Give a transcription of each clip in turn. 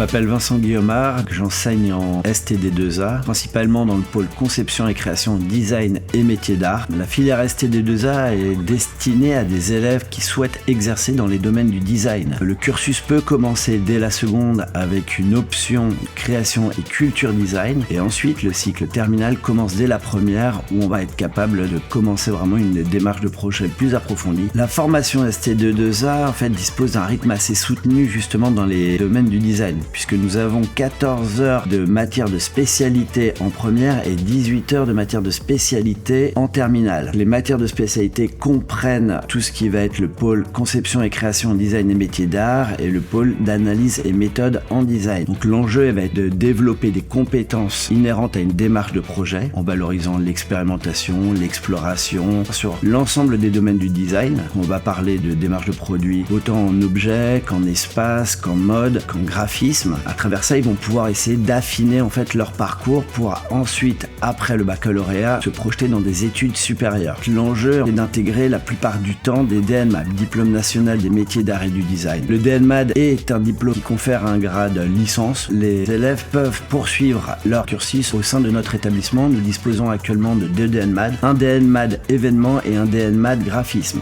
m'appelle Vincent Guillaumard, j'enseigne en STD2A, principalement dans le pôle conception et création, design et métiers d'art. La filière STD2A est destinée à des élèves qui souhaitent exercer dans les domaines du design. Le cursus peut commencer dès la seconde avec une option création et culture design, et ensuite le cycle terminal commence dès la première où on va être capable de commencer vraiment une démarche de projet plus approfondie. La formation ST2A en fait dispose d'un rythme assez soutenu justement dans les domaines du design, puisque nous avons 14 heures de matière de spécialité en première et 18 heures de matière de spécialité en terminale. Les matières de spécialité comprennent tout ce qui va être le pôle conception et création, design et métiers d'art et le pôle d'analyse et méthode en design. Donc l'enjeu va être de développer des compétences inhérentes à une démarche de projet en valorisant l'expérimentation, l'exploration sur l'ensemble des domaines du design. On va parler de démarche de produit autant en objet qu'en espace, qu'en mode, qu'en graphisme. À travers ça, ils vont pouvoir essayer d'affiner en fait leur parcours pour ensuite, après le baccalauréat, se projeter dans des études supérieures. L'enjeu est d'intégrer la plupart du temps des DNMAD, Diplôme national des métiers d'art et du design. Le DNMAD est un diplôme qui confère un grade licence. Les élèves peuvent poursuivre leur cursus au sein de notre établissement. Nous disposons actuellement de 2 DNMAD, un DNMAD événement et un DNMAD graphisme.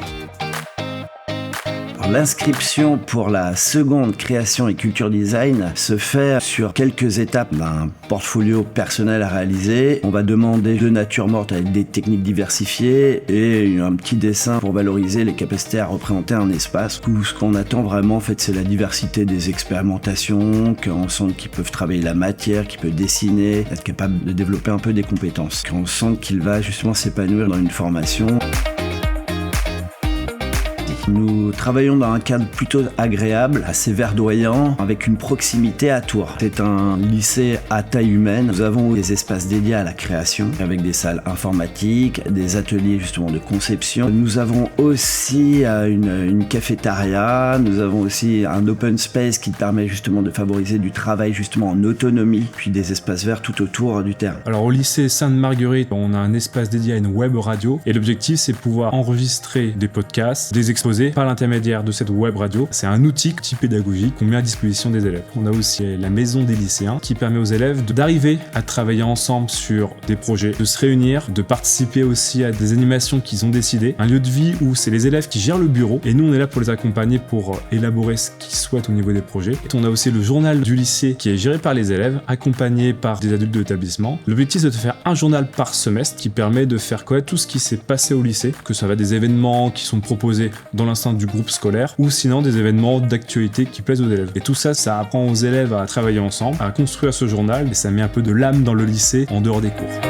L'inscription pour la seconde création et culture design se fait sur quelques étapes d'un portfolio personnel à réaliser. On va demander de nature morte avec des techniques diversifiées et un petit dessin pour valoriser les capacités à représenter un espace. Tout ce qu'on attend vraiment en fait c'est la diversité des expérimentations, qu'on sent qu'ils peuvent travailler la matière, qu'ils peuvent dessiner, être capable de développer un peu des compétences, qu'on sent qu'il va justement s'épanouir dans une formation. Nous travaillons dans un cadre plutôt agréable, assez verdoyant, avec une proximité à Tours. C'est un lycée à taille humaine. Nous avons des espaces dédiés à la création, avec des salles informatiques, des ateliers justement de conception. Nous avons aussi une cafétéria, nous avons aussi un open space qui permet justement de favoriser du travail justement en autonomie, puis des espaces verts tout autour du terrain. Alors au lycée Sainte-Marguerite, on a un espace dédié à une web radio, et l'objectif c'est de pouvoir enregistrer des podcasts, des exposés par l'intermédiaire de cette web radio. C'est un outil pédagogique qu'on met à disposition des élèves. On a aussi la maison des lycéens qui permet aux élèves d'arriver à travailler ensemble sur des projets, de se réunir, de participer aussi à des animations qu'ils ont décidées. Un lieu de vie où c'est les élèves qui gèrent le bureau et nous on est là pour les accompagner pour élaborer ce qu'ils souhaitent au niveau des projets. Et on a aussi le journal du lycée qui est géré par les élèves, accompagné par des adultes de l'établissement. L'objectif c'est de faire un journal par semestre qui permet de faire connaître tout ce qui s'est passé au lycée, que ça va des événements qui sont proposés dans l'enceinte du groupe scolaire ou sinon des événements d'actualité qui plaisent aux élèves. Et tout ça, ça apprend aux élèves à travailler ensemble, à construire ce journal et ça met un peu de l'âme dans le lycée en dehors des cours.